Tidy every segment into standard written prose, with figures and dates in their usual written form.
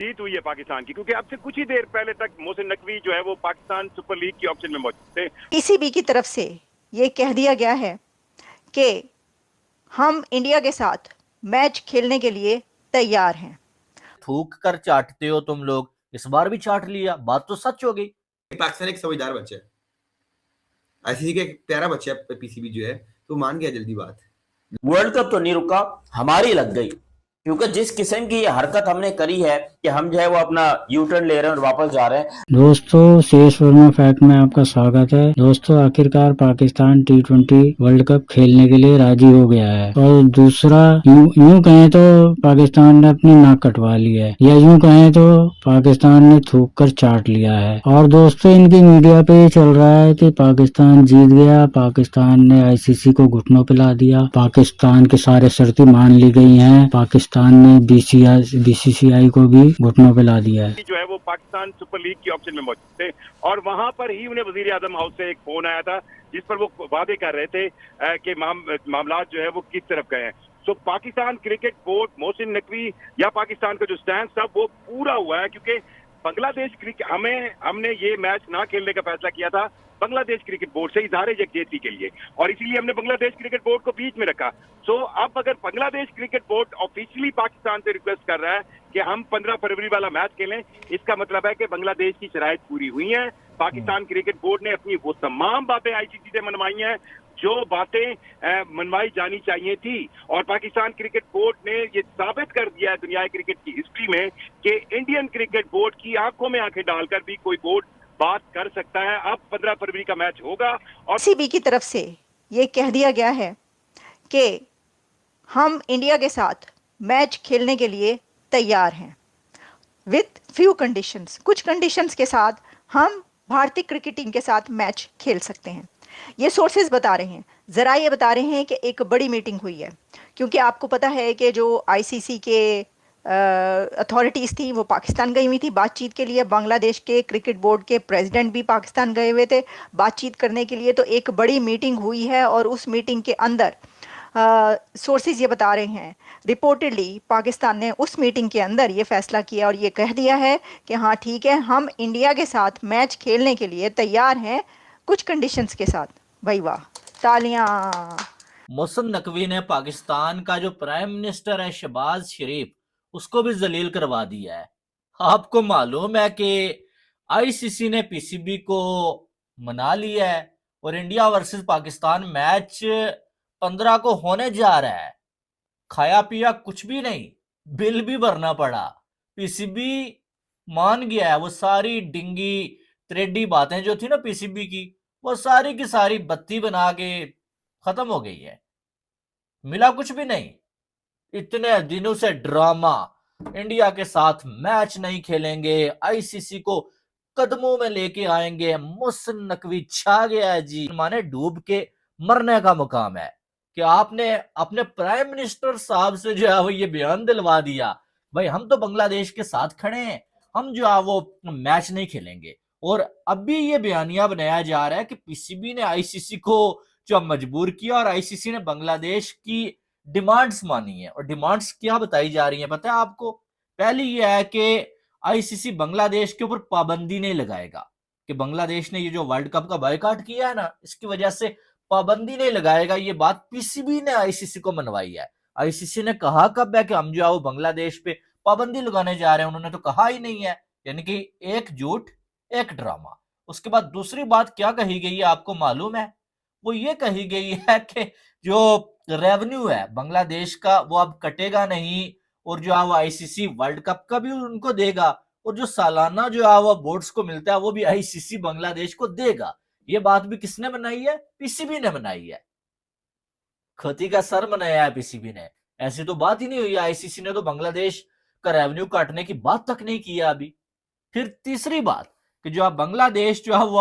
जीत हुई है पाकिस्तान की, क्योंकि अब से कुछ ही देर पहले तक मोहसिन नकवी जो है वो पाकिस्तान सुपर लीग की ऑप्शन में मौजूद थे। पीसीबी की तरफ से ये कह दिया गया है कि हम इंडिया के साथ मैच खेलने के लिए तैयार हैं। थूक कर चाटते हो तुम लोग, इस बार भी चाट लिया, बात तो सच हो गई। पाकिस्तान एक समझदार बच्चा है, आईसीसी का एक प्यारा बच्चा है पीसीबी जो है, तो मान गया जल्दी बात। वर्ल्ड कप तो नहीं रुका, हमारी लग गई, क्योंकि जिस किस्म की ये हरकत हमने करी है कि हम जो है वो अपना यू टर्न ले रहे हैं और वापस जा रहे हैं। दोस्तों, शेष वर्मा फैक्ट में आपका स्वागत है। दोस्तों, आखिरकार पाकिस्तान T20 वर्ल्ड कप खेलने के लिए राजी हो गया है। और दूसरा, यूं कहें तो पाकिस्तान ने अपनी नाक कटवा ली है, या यूं कहें तो पाकिस्तान ने थूक कर चाट लिया है। और दोस्तों, इनकी मीडिया पे ये चल रहा है कि पाकिस्तान जीत गया, पाकिस्तान ने आईसीसी को घुटनों पे ला दिया, पाकिस्तान के सारे शर्तें मान ली गई हैं, पाकिस्तान ने बीसीसीआई को भी घुटनों पे ला दिया है। जो है वो पाकिस्तान सुपर लीग की ऑप्शन में मौजूद थे और वहां पर ही उन्हें वजीर आजम हाउस से एक फोन आया था जिस पर वो वादे कर रहे थे कि मामला जो है वो किस तरफ गए हैं। सो पाकिस्तान क्रिकेट बोर्ड, मोहसिन नकवी या पाकिस्तान का जो स्टैंड था वो पूरा हुआ है, क्योंकि बांग्लादेश क्रिकेट हमने ये मैच ना खेलने का फैसला किया था बांग्लादेश क्रिकेट बोर्ड से इजहार यकजहती के लिए, और इसीलिए हमने बांग्लादेश क्रिकेट बोर्ड को बीच में रखा। सो अब अगर Bangladesh cricket board officially Pakistan से रिक्वेस्ट कर रहा है कि हम 15 फरवरी वाला मैच खेलें, इसका मतलब है कि बांग्लादेश की शराइत पूरी हुई है। पाकिस्तान क्रिकेट बोर्ड ने अपनी वो तमाम बातें आईसीसी से मनवाई हैं जो बातें मनवाई जानी चाहिए थी, और पाकिस्तान क्रिकेट बोर्ड ने ये साबित कर दिया है दुनिया क्रिकेट की हिस्ट्री में कि इंडियन क्रिकेट बोर्ड की आंखों में आंखें डालकर भी कोई बोर्ड बात कर सकता है। अब 15 फरवरी का मैच होगा और पीसीबी की तरफ से ये कह दिया गया है कि हम इंडिया के साथ मैच खेलने के लिए तैयार हैं विथ फ्यू कंडीशंस। कुछ कंडीशंस के साथ हम भारतीय क्रिकेट टीम के साथ मैच खेल सकते हैं। ये सोर्सेज बता रहे हैं, ज़रा ये बता रहे हैं कि एक बड़ी मीटिंग हुई है, क्योंकि आपको पता है कि जो आईसीसी के अथॉरिटीज़ थी वो पाकिस्तान गई हुई थी बातचीत के लिए। बांग्लादेश के क्रिकेट बोर्ड के प्रेसिडेंट भी पाकिस्तान गए हुए थे बातचीत करने के लिए। तो एक बड़ी मीटिंग हुई है और उस मीटिंग के अंदर सोर्सेज ये बता रहे हैं, रिपोर्टेडली पाकिस्तान ने उस मीटिंग के अंदर ये फैसला किया और ये कह दिया है कि हाँ ठीक है, हम इंडिया के साथ मैच खेलने के लिए तैयार हैं कुछ कंडीशंस के साथ। भाई वाह, तालियां। मोहसिन नकवी ने पाकिस्तान का जो प्राइम मिनिस्टर है शहबाज शरीफ, उसको भी जलील करवा दिया है। आपको मालूम है कि आईसीसी ने पीसीबी को मना लिया है और इंडिया वर्सेस पाकिस्तान मैच 15 को होने जा रहा है। खाया पिया कुछ भी नहीं, बिल भी भरना पड़ा, पीसीबी मान गया है। वो सारी डिंगी त्रेडी बातें जो थी ना पीसीबी की, वो सारी की सारी बत्ती बना के खत्म हो गई है, मिला कुछ भी नहीं। इतने दिनों से ड्रामा, इंडिया के साथ मैच नहीं खेलेंगे, आईसीसी को कदमों में लेके आएंगे, मोहसिन नकवी छा गया है जी। माने डूब के मरने का मुकाम है कि आपने अपने प्राइम मिनिस्टर साहब से जो है वो ये बयान दिलवा दिया, भाई हम तो बांग्लादेश के साथ खड़े हैं, हम जो है वो मैच नहीं खेलेंगे। और अभी ये बयानिया बनाया जा रहा है कि पीसीबी ने आईसीसी को जो मजबूर किया और आईसीसी ने बांग्लादेश की डिमांड्स मानी है। और डिमांड्स क्या बताई जा रही है पता है आपको? पहली ये है कि आईसीसी बांग्लादेश के ऊपर पाबंदी नहीं लगाएगा, कि बांग्लादेश ने ये जो वर्ल्ड कप का बायकॉट किया है ना, इसकी वजह से पाबंदी नहीं लगाएगा। ये बात पीसीबी ने आईसीसी को मनवाई है। आईसीसी ने कहा कब है कि हम जो है वो बांग्लादेश पे पाबंदी लगाने जा रहे हैं? उन्होंने तो कहा ही नहीं है। यानी कि एक झूठ एक ड्रामा। उसके बाद दूसरी बात क्या कही गई है आपको मालूम है? वो ये कही गई है कि जो रेवेन्यू है बांग्लादेश का वो अब कटेगा नहीं, और जो है वो आईसीसी वर्ल्ड कप का भी उनको देगा, और जो सालाना जो है वो बोर्ड्स को मिलता है वो भी आईसीसी बांग्लादेश को देगा। ये बात भी किसने बनाई है? पीसीबी ने बनाई है। खती का सर बनाया है पीसीबी ने। ऐसी तो बात ही नहीं हुई। आईसीसी ने तो बांग्लादेश का रेवेन्यू काटने की बात तक नहीं की है अभी। फिर तीसरी बात कि जो बांग्लादेश जो है वो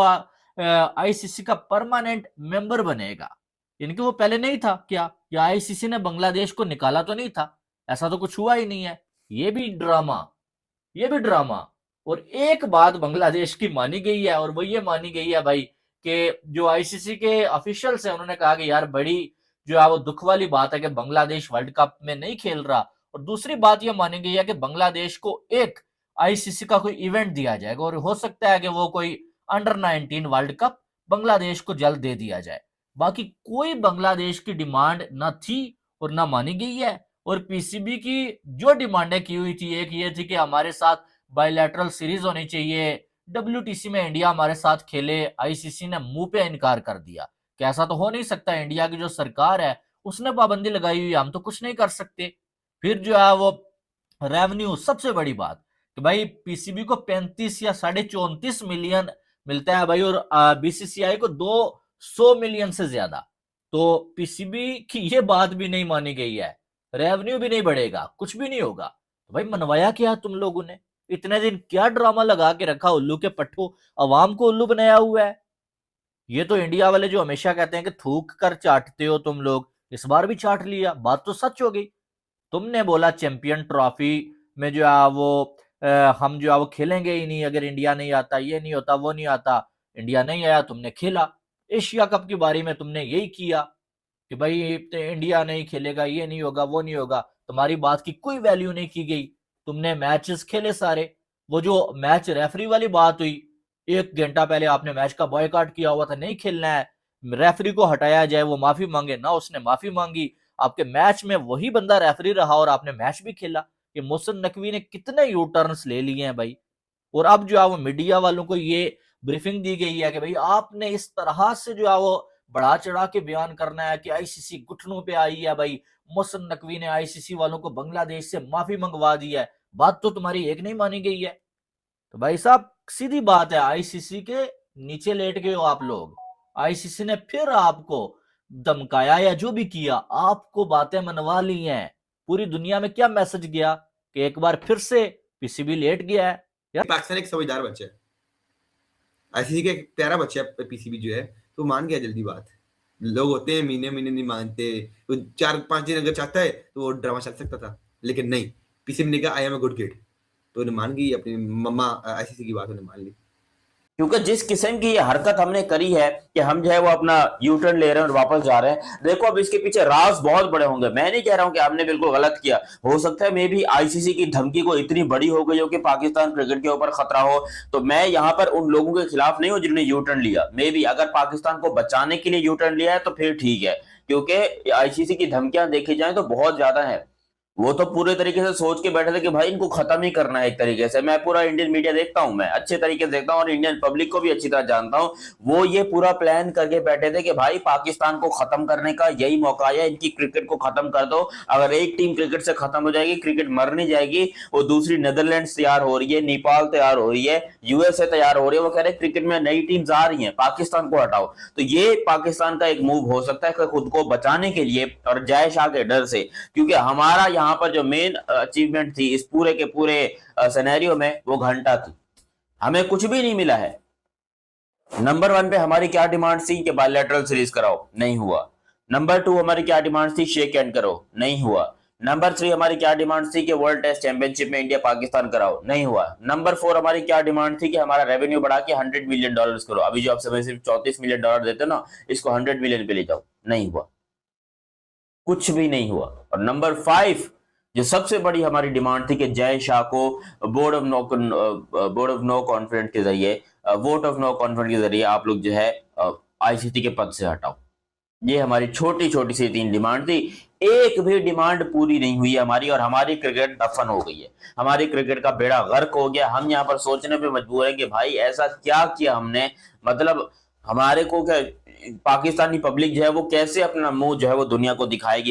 आईसीसी का परमानेंट मेंबर बनेगा, यानी कि वो पहले नहीं था क्या? या आईसीसी ने बांग्लादेश को निकाला तो नहीं था? ऐसा तो कुछ हुआ ही नहीं है। ये भी ड्रामा, ये भी ड्रामा। और एक बात बांग्लादेश की मानी गई है, और वो ये मानी गई है भाई कि जो आईसीसी के ऑफिशियल्स हैं उन्होंने कहा कि यार बड़ी जो है वो दुख वाली बात है कि बांग्लादेश वर्ल्ड कप में नहीं खेल रहा। और दूसरी बात ये मानी गई है कि बांग्लादेश को एक आईसीसी का कोई इवेंट दिया जाएगा और हो सकता है कि वो कोई अंडर 19 वर्ल्ड कप बांग्लादेश को जल्द दे दिया जाए। बाकी कोई बांग्लादेश की डिमांड न थी और न मानी गई है। और पीसीबी की जो डिमांडें की हुई थी, एक ये थी कि हमारे साथ बायलैटरल सीरीज होनी चाहिए, डब्ल्यूटीसी में इंडिया हमारे साथ खेले। आईसीसी ने मुंह पे इनकार कर दिया कि ऐसा तो हो नहीं सकता, इंडिया की जो सरकार है उसने पाबंदी लगाई हुई है, हम तो कुछ नहीं कर सकते। फिर जो है वो रेवेन्यू, सबसे बड़ी बात कि भाई पीसीबी को 35 या 34.5 मिलियन मिलता है भाई, और बीसीसीआई को 200 मिलियन से ज्यादा। तो पीसीबी की ये बात भी नहीं मानी गई है, रेवेन्यू भी नहीं बढ़ेगा, कुछ भी नहीं होगा। तो भाई मनवाया क्या तुम लोगों ने? इतने दिन क्या ड्रामा लगा के रखा उल्लू के पट्टू, अवाम को उल्लू बनाया हुआ है। ये तो इंडिया वाले जो हमेशा कहते हैं कि थूक कर चाटते हो तुम लोग, इस बार भी चाट लिया, बात तो सच हो गई। तुमने बोला चैंपियन ट्रॉफी में जो है वो हम जो है वो खेलेंगे ही नहीं अगर इंडिया नहीं आता, ये नहीं होता, वो नहीं आता। इंडिया नहीं आया, तुमने खेला। एशिया कप की बारी में तुमने यही किया कि भाई इंडिया नहीं खेलेगा, ये नहीं होगा, वो नहीं होगा। तुम्हारी बात की कोई वैल्यू नहीं की गई। तुमने मैचेस खेले सारे। वो जो मैच रेफरी वाली बात हुई, 1 घंटा पहले आपने मैच का बॉयकॉट किया हुआ था, नहीं खेलना है, रेफरी को हटाया जाए, वो माफी मांगे ना, उसने माफी मांगी। आपके मैच में वही बंदा रेफरी रहा और आपने मैच भी खेला। ये मोहसिन नकवी ने कितने यू टर्न्स ले लिए हैं भाई। और अब जो है वो मीडिया वालों को ये ब्रीफिंग दी गई है कि भाई आपने इस तरह से जो है वो बढ़ा चढ़ा के बयान करना है कि आईसीसी घुटनों पे आई है। भाई मोहसिन नकवी ने आईसीसी वालों को बांग्लादेश से माफी मंगवा दी है, बात तो तुम्हारी एक नहीं मानी गई है। तो भाई साहब सीधी बात है, आईसीसी के नीचे लेट गए हो आप लोग। आईसीसी ने फिर आपको धमकाया या जो भी किया, आपको बातें मनवा ली हैं। पूरी दुनिया में क्या मैसेज गया कि एक बार फिर से पीसीबी लेट गया है। पाकिस्तान एक समझदार बच्चा है, आईसीसी का एक प्यारा बच्चा है पीसीबी जो है, तो मान गया जल्दी बात। लोग होते हैं महीने महीने नहीं मानते, तो 4-5 दिन अगर चाहता है तो वो ड्रामा चल सकता था, लेकिन नहीं, पीसीबी ने कहा I am a good kid, तो उन्हें मान गई अपनी मम्मा आईसीसी की बात उन्हें मान ली। क्योंकि जिस किस्म की ये हरकत हमने करी है कि हम जो है वो अपना यू टर्न ले रहे हैं और वापस जा रहे हैं, देखो अब इसके पीछे राज बहुत बड़े होंगे। मैं नहीं कह रहा हूं कि हमने बिल्कुल गलत किया, हो सकता है मे भी आईसीसी की धमकी को इतनी बड़ी हो गई हो कि पाकिस्तान क्रिकेट के ऊपर खतरा हो। तो मैं यहाँ पर उन लोगों के खिलाफ नहीं हूं जिन्होंने यू टर्न लिया। मे भी अगर पाकिस्तान को बचाने के लिए यू टर्न लिया है तो फिर ठीक है, क्योंकि आईसीसी की धमकियां देखी जाए तो बहुत ज्यादा है। वो तो पूरे तरीके से सोच के बैठे थे कि भाई इनको खत्म ही करना है एक तरीके से। मैं पूरा इंडियन मीडिया देखता हूं, मैं अच्छे तरीके से देखता हूं और इंडियन पब्लिक को भी अच्छी तरह जानता हूं। वो ये पूरा प्लान करके बैठे थे कि भाई पाकिस्तान को खत्म करने का यही मौका है, इनकी क्रिकेट को खत्म कर दो। अगर एक टीम क्रिकेट से खत्म हो जाएगी, क्रिकेट मर नहीं जाएगी। वो दूसरी नेदरलैंड्स तैयार हो रही है, नेपाल तैयार हो रही है, यूएसए तैयार हो रही है। वो कह रहे हैं क्रिकेट में नई टीम्स आ रही है, पाकिस्तान को हटाओ। तो ये पाकिस्तान का एक मूव हो सकता है खुद को बचाने के लिए और जय शाह के डर से, क्योंकि हमारा यहाँ पर जो मेन अचीवमेंट थी इस पूरे के पूरे सिनेरियो में वो घंटा थी, हमें कुछ भी नहीं मिला है। नंबर 1 पे हमारी क्या डिमांड थी कि बायलैटरल सीरीज कराओ, नहीं हुआ। नंबर 2 हमारी क्या डिमांड थी, शेक हैंड करो, नहीं हुआ। नंबर 3 हमारी क्या डिमांड थी कि वर्ल्ड टेस्ट चैंपियनशिप में इंडिया पाकिस्तान कराओ, नहीं हुआ। नंबर 4 हमारी क्या डिमांड थी कि हमारा रेवेन्यू बढ़ा के $100 मिलियन करो। अभी जो आप समय सिर्फ $34 मिलियन देते हो ना, इसको 100 मिलियन पे ले जाओ, नहीं हुआ, कुछ भी नहीं हुआ। और नंबर 5 जो सबसे बड़ी हमारी डिमांड थी कि जय शाह को बोर्ड ऑफ नो कॉन्फिडेंस के जरिए, वोट ऑफ नो कॉन्फिडेंस के जरिए आप लोग जो है आईसीसी के पद से हटाओ। ये हमारी छोटी छोटी सी 3 डिमांड थी। एक भी डिमांड पूरी नहीं हुई हमारी और हमारी क्रिकेट दफन हो गई है, हमारी क्रिकेट का बेड़ा गर्क हो गया। हम यहाँ पर सोचने पे मजबूर है कि भाई ऐसा क्या किया हमने, मतलब हमारे को क्या पाकिस्तानी पब्लिक जो है वो कैसे अपना मुंह जो है वो दुनिया को दिखाएगी।